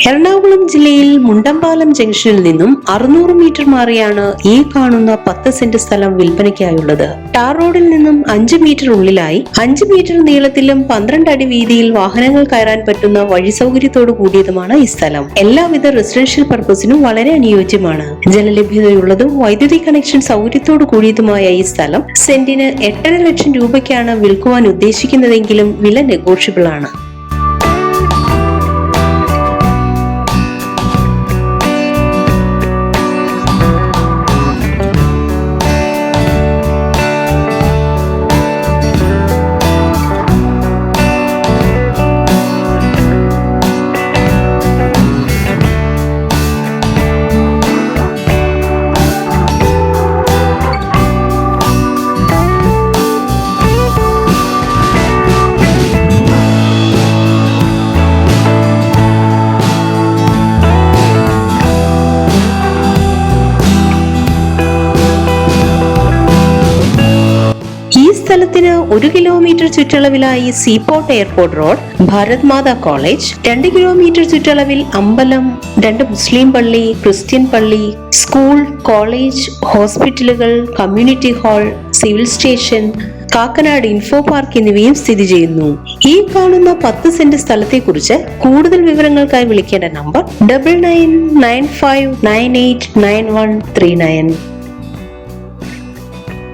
എറണാകുളം ജില്ലയിൽ മുണ്ടമ്പാലം ജംഗ്ഷനിൽ നിന്നും 600 മീറ്റർ മാറിയാണ് ഈ കാണുന്ന 10 സെന്റ് സ്ഥലം വിൽപ്പനയ്ക്കായുള്ളത്. ടാർ റോഡിൽ നിന്നും 5 മീറ്റർ ഉള്ളിലായി 5 മീറ്റർ നീളത്തിലും 12 അടി വീതിയിൽ വാഹനങ്ങൾ കയറാൻ പറ്റുന്ന വഴി സൗകര്യത്തോടു കൂടിയതുമാണ് ഈ സ്ഥലം. എല്ലാവിധ റെസിഡൻഷ്യൽ പർപ്പസിനും വളരെ അനുയോജ്യമാണ്. ജലലഭ്യതയുള്ളതും വൈദ്യുതി കണക്ഷൻ സൗകര്യത്തോടു കൂടിയതുമായ ഈ സ്ഥലം സെന്റിന് 8.5 ലക്ഷം രൂപയ്ക്കാണ് വിൽക്കുവാൻ ഉദ്ദേശിക്കുന്നതെങ്കിലും വില നെഗോഷ്യബിൾ ആണ്. സ്ഥലത്തിന് 1 കിലോമീറ്റർ ചുറ്റളവിലായി seaport airport road, Bharat Mata college, 2 kilometre ചുറ്റളവിൽ അമ്പലം, 2 മുസ്ലിം പള്ളി, ക്രിസ്ത്യൻ പള്ളി, സ്കൂൾ, കോളേജ്, ഹോസ്പിറ്റലുകൾ, community hall, civil station, Kakkanad info park എന്നിവയും സ്ഥിതി ചെയ്യുന്നു. ഈ കാണുന്ന 10 സെന്റ് സ്ഥലത്തെ കുറിച്ച് കൂടുതൽ വിവരങ്ങൾക്കായി വിളിക്കേണ്ട നമ്പർ 9995989139.